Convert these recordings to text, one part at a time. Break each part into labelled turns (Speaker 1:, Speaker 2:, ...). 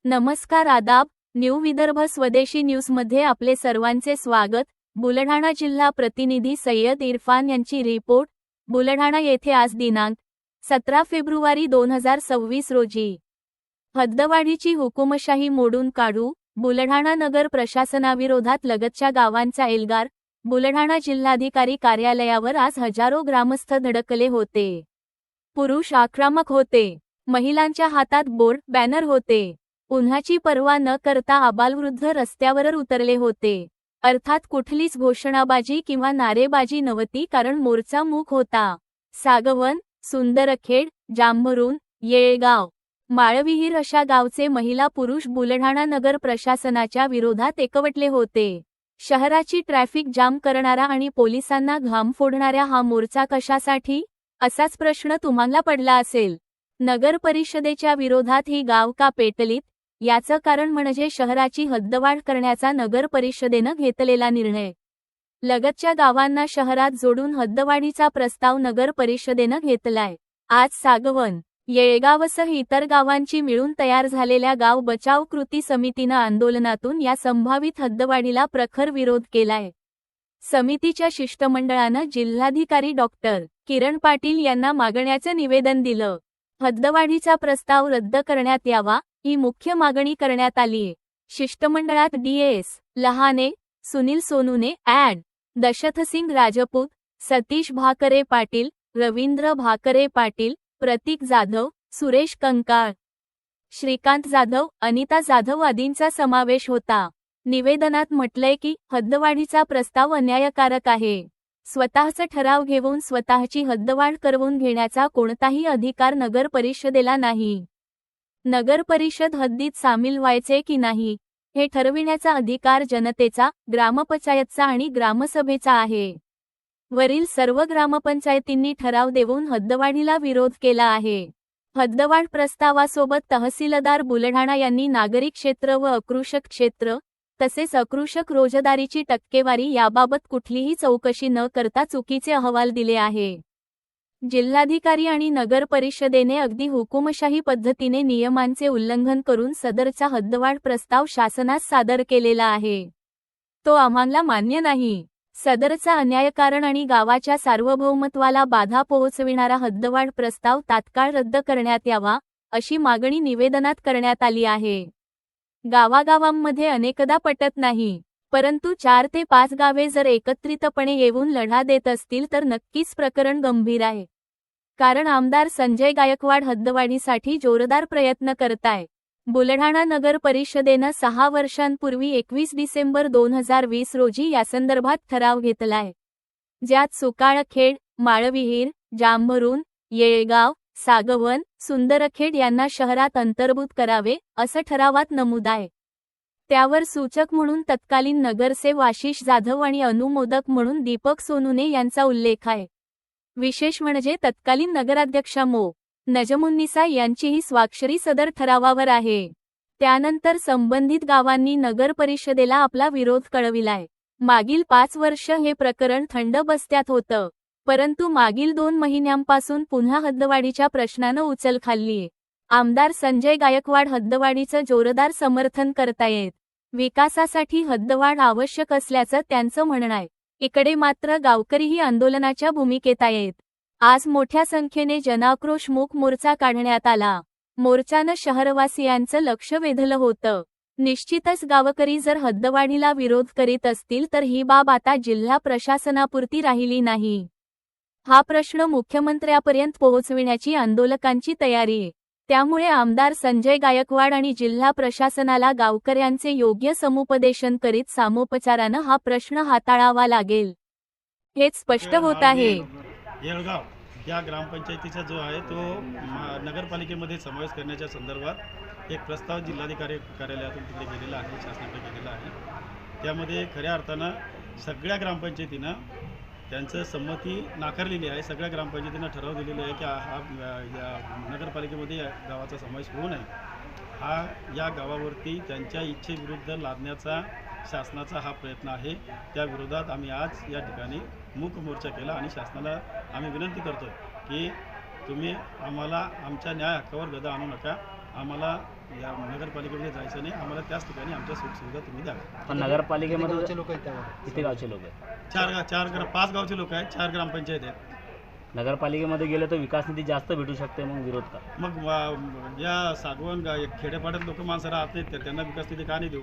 Speaker 1: नमस्कार आदाब, न्यू विदर्भ स्वदेशी न्यूजमध्ये आपले सर्वांचे स्वागत। बुलढाणा जिल्हा प्रतिनिधी सय्यद इरफान यांची रिपोर्ट। बुलढाणा येथे आज दिनांक 17 फेब्रुवारी 2026 रोजी हद्दवाढीची हुकुमशाही मोडून काढू, बुलढाणा नगर प्रशासनाविरोधात लगतच्या गावांचा एल्गार। बुलढाणा जिल्हाधिकारी कार्यालयावर आज हजारो ग्रामस्थ धडकले होते। पुरुष आक्रमक होते, महिलांच्या हातात बोर्ड बॅनर होते। उन्हाची पर्वा न करता आबालवृद्ध रस्त्यावर उतरले होते। अर्थात कुठलीच घोषणाबाजी किंवा नारेबाजी नव्हती, कारण मोर्चा मूक होता। सागवन, सुंदरखेड, जांभरून, येळगाव, माळविहीर अशा गावचे महिला पुरुष बुलढाणा नगर प्रशासनाच्या विरोधात एकवटले होते। शहराची ट्रॅफिक जाम करणारा आणि पोलिसांना घाम फोडणाऱ्या हा मोर्चा कशासाठी, असाच प्रश्न तुम्हाला पडला असेल। नगर परिषदेच्या विरोधात ही गाव का पेटलीत, याचं कारण म्हणजे शहराची हद्दवाढ करण्याचा नगर परिषदेनं घेतलेला निर्णय। लगतच्या गावांना शहरात जोडून हद्दवाढीचा प्रस्ताव नगर परिषदेनं घेतलाय। आज सागवन, येळगावसह इतर गावांची मिळून तयार झालेल्या गाव बचाव कृती समितीनं आंदोलनातून या संभावित हद्दवाढीला प्रखर विरोध केलाय। समितीच्या शिष्टमंडळानं जिल्हाधिकारी डॉक्टर किरण पाटील यांना मागण्याचं निवेदन दिलं। हद्दवाढीचा प्रस्ताव रद्द करण्यात यावा, ही मुख्य मागणी करण्यात आलीय। शिष्टमंडळात DS लहाने, सुनील सोनुने, ॲड. दशरथसिंग राजपूत, सतीश भाकरे पाटील, रवींद्र भाकरे पाटील, प्रतीक जाधव, सुरेश कंकाळ, श्रीकांत जाधव, अनिता जाधव आदींचा समावेश होता। निवेदनात म्हटलंय की हद्दवाढीचा प्रस्ताव अन्यायकारक आहे। स्वतःचा ठराव घेऊन स्वतःची हद्दवाढ करवून घेण्याचा कोणताही अधिकार नगर परिषदेला नाही। नगर परिषद हद्दीत सामील व्हायचे की नाही, हे ठरविण्याचा अधिकार जनतेचा, ग्रामपंचायतचा आणि ग्रामसभेचा आहे। वरील सर्व ग्रामपंचायतींनी ठराव देऊन हद्दवाढीला विरोध केला आहे। हद्दवाढ प्रस्तावासोबत तहसीलदार बुलढाणा यांनी नागरिक क्षेत्र व अकृषक क्षेत्र तसेच अकृषक रोजदारीची टक्केवारी याबाबत कुठलीही चौकशी न करता चुकीचे अहवाल दिले आहे। जिल्हाधिकारी आणि नगर परिषदेने अगदी हुकुमशाही पद्धतीने नियमांचे उल्लंघन करून सदरचा हद्दवाढ प्रस्ताव शासनास सादर केलेला आहे। तो आम्हाला मान्य नाही। सदरचा अन्यायकारण आणि गावाच्या सार्वभौमत्वाला बाधा पोहोचविणारा हद्दवाढ प्रस्ताव तात्काळ रद्द करण्यात यावा, अशी मागणी निवेदनात करण्यात आली आहे। गावागावांमध्ये अनेकदा पटत नाही, परंतु 4 ते 5 गावे जर एकत्रितपणे येऊन लढा देत असतील तर नक्कीच प्रकरण गंभीर आहे। कारण आमदार संजय गायकवाड हद्दवाढीसाठी जोरदार प्रयत्न करताय। बुलढाणा नगर परिषदेनं 6 वर्षांपूर्वी 21 डिसेंबर 2020 रोजी यासंदर्भात ठराव घेतलाय, ज्यात सुकाळखेड, माळविहीर, जांभरून, येळगाव, सागवन, सुंदरखेड यांना शहरात अंतर्भूत करावे, असं ठरावात नमूद आहे। त्यावर सूचक म्हणून तत्कालीन नगरसेवक आशिष जाधव आणि अनुमोदक म्हणून दीपक सोनुने यांचा उल्लेख आहे। विशेष म्हणजे तत्कालीन नगराध्यक्षा मो. नजमुन्निसा यांचीही स्वाक्षरी सदर ठरावावर आहे। त्यानंतर संबंधित गावांनी नगर परिषदेला आपला विरोध कळविलाय। मागील 5 वर्ष हे प्रकरण थंड बस्त्यात होतं, परंतु मागील 2 महिन्यांपासून पुन्हा हद्दवाढीच्या प्रश्नानं उचल खाल्लीय। आमदार संजय गायकवाड हद्दवाढीचं जोरदार समर्थन करतायत। विकासासाठी हद्दवाढ आवश्यक असल्याचं त्यांचं म्हणणं आहे। इकडे मात्र गावकरीही आंदोलनाच्या भूमिकेत आहेत। आज मोठ्या संख्येने जनाक्रोश मूक मोर्चा काढण्यात आला। मोर्चानं शहरवासियांचं लक्ष वेधलं होतं। निश्चितच गावकरी जर हद्दवाढीला विरोध करीत असतील तर ही बाब आता जिल्हा प्रशासनापुरती राहिली नाही। हा प्रश्न मुख्यमंत्र्यापर्यंत पोहोचविण्याची आंदोलकांची तयारी आहे। त्यामुळे आमदार संजय गायकवाड आणि जिल्हा प्रशासनाला गावकऱ्यांचे योग्य समुपदेशन करीत सामोपचारानं हा प्रश्न हाताळावा लागेल, हेच स्पष्ट होत आहे।
Speaker 2: येळगाव या ग्रामपंचायतीचा जो आहे तो नगरपालिकेमध्ये समावेश करण्याच्या संदर्भात एक प्रस्ताव जिल्हाधिकारी कार्यालयातून तिथे गेलेला आहे, शासनाकडे गेलेला आहे। त्यामध्ये खऱ्या अर्थानं सगळ्या ग्रामपंचायतीनं त्यांचं संमती नाकारलेली आहे। सगळ्या ग्रामपंचायतींना ठराव दिलेला आहे की हा नगरपालिकेमध्ये या गावाचा समावेश होऊ नये। हा या गावावरती त्यांच्या इच्छेविरुद्ध लादण्याचा शासनाचा हा प्रयत्न आहे. त्या विरोधात आम्ही आज या ठिकाणी मूक मोर्चा केला आणि शासनाला आम्ही विनंती करतो की तुम्ही आम्हाला आमच्या न्याय हक्कावर गदा आणू नका. आम्हाला या नगरपालिकेमध्ये जायचं नाही. आम्हाला त्याच ठिकाणी आमच्या सुखसुविधा तुम्ही द्या.
Speaker 3: पण नगरपालिकेमध्ये लोक आहेत किती गावचे लोक आहेत?
Speaker 2: 5 गावचे लोक आहेत, 4 ग्रामपंचायत आहेत.
Speaker 3: नगरपालिकेमध्ये गेले तर विकास निधी जास्त भेटू शकते, मग विरोध का?
Speaker 2: मग या सागवण खेड्यापाड्यात लोक माणसं राहत नाहीत का? त्यांना विकास तिथे का नाही देऊ?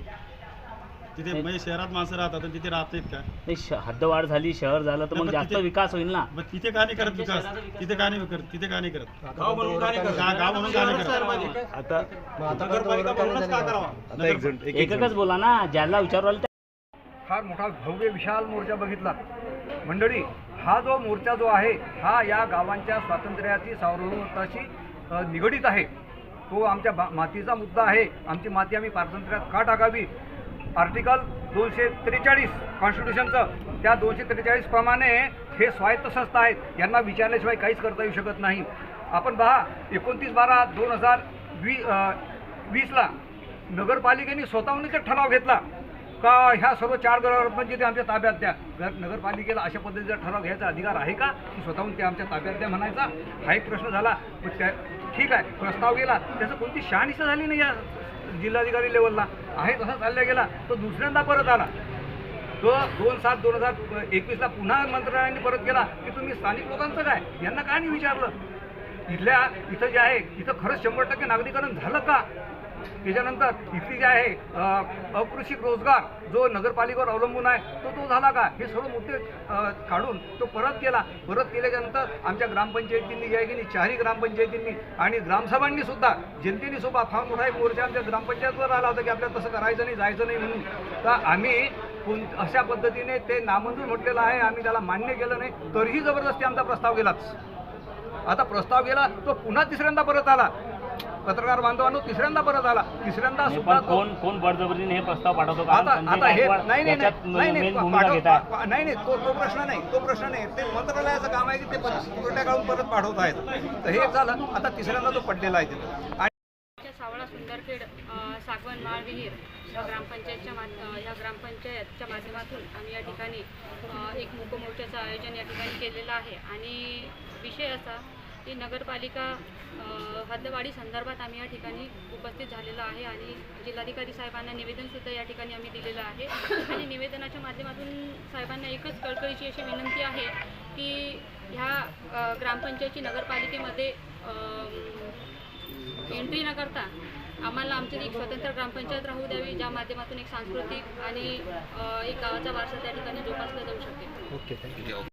Speaker 2: तिथे म्हणजे शहरात माणसं राहतात आणि तिथे राहत नाहीत का?
Speaker 3: नाही, हद्दवाढ झाली, शहर झालं तर मग जास्त विकास होईल ना.
Speaker 2: मग तिथे का नाही करत विकास? तिथे का नाही करत? तिथे का नाही करत? गाव म्हणून का नाही करत?
Speaker 3: आता एकच बोला ना, ज्याला विचारलं
Speaker 4: फार मोठा भव्य विशाल मोर्चा बघितला. मंडळी, हा जो मोर्चा जो आहे हा या गावांच्या स्वातंत्र्याची सार्वभौमत्वाशी निगडीत आहे. तो आमच्या मातीचा मुद्दा आहे. आमची माती आम्ही पारतंत्र्यात का टाकावी? आर्टिकल 243 कॉन्स्टिट्यूशनचं, त्या 243 प्रमाणे हे स्वायत्त संस्था आहेत. यांना विचारल्याशिवाय काहीच करता येऊ शकत नाही. आपण पहा, 29/12/2020ला नगरपालिकेने स्वतःहून ठराव घेतला का ह्या सर्व 4 ग्रामपंचायती आमच्या ताब्यात द्या. नगरपालिकेला अशा पद्धतीचा ठराव घ्यायचा अधिकार आहे का की स्वतःहून ते आमच्या ताब्यात द्या म्हणायचा? हा एक प्रश्न झाला. ठीक आहे, प्रस्ताव गेला, त्याचं कोणती शहानिशा झाली नाही या जिल्हाधिकारी लेवलला. आहे तसा चालला गेला. तो दुसऱ्यांदा परत आला. तो 2/7/2021ला पुन्हा मंत्रालयाने परत केला की तुम्ही स्थानिक लोकांचं काय, यांना का नाही विचारलं? इथं जे आहे इथं खरंच 100% नागरीकरण झालं का? त्याच्यानंतर इथली जे आहे अकृषिक रोजगार जो नगरपालिकेवर अवलंबून आहे तो झाला का? हे सर्व मुद्दे काढून तो परत केला. परत केल्याच्यानंतर आमच्या ग्रामपंचायतींनी जे आहे की नाही, 4ही ग्रामपंचायतींनी आणि ग्रामसभांनी सुद्धा, जनतेने सुद्धा फार मोठा एक मोर्चा आमच्या ग्रामपंचायतवर आला होता की आपल्याला तसं करायचं नाही, जायचं नाही म्हणून. तर आम्ही अशा पद्धतीने ते नामंजूर म्हटलेलं आहे. आम्ही त्याला मान्य केलं नाही, तरीही जबरदस्ती आमचा प्रस्ताव गेलाच. आता प्रस्ताव गेला तो पुन्हा तिसऱ्यांदा परत आला. पत्रकार बांधवांनो, तिसऱ्यांदा परत आला. तिसऱ्यांदा सुद्धा
Speaker 3: कोण बळजबरीने हे प्रस्ताव पाठवतो?
Speaker 4: आता हे नाही तो प्रश्न नाही. ते मंत्रालयाचं काम आहे की ते पुरवठ्या काढून परत पाठवत आहेत. तर हे झालं. आता तिसऱ्यांदा तो पडलेला आहे तिथं.
Speaker 5: सावळा सुंदरखेड सागवण माळविहीर या ग्रामपंचायतच्या माध्यमातून आम्ही या ठिकाणी एक मूक मोर्चाचं आयोजन या ठिकाणी केलेलं आहे. आणि विषय असा की नगरपालिका हद्दवाढी संदर्भात आम्ही या ठिकाणी उपस्थित झालेलो आहे आणि जिल्हाधिकारी साहेबांना निवेदनसुद्धा या ठिकाणी आम्ही दिलेलं आहे. आणि निवेदनाच्या माध्यमातून साहेबांना एकच कळकळीची अशी विनंती आहे की ह्या ग्रामपंचायतची नगरपालिकेमध्ये एंट्री न करता आम्हाला आमची एक स्वतंत्र ग्रामपंचायत राहू द्यावी, ज्या माध्यमातून एक सांस्कृतिक आणि एक गावाचा वारसा त्या ठिकाणी जोपासला जाऊ शकेल.
Speaker 4: Okay, thank you.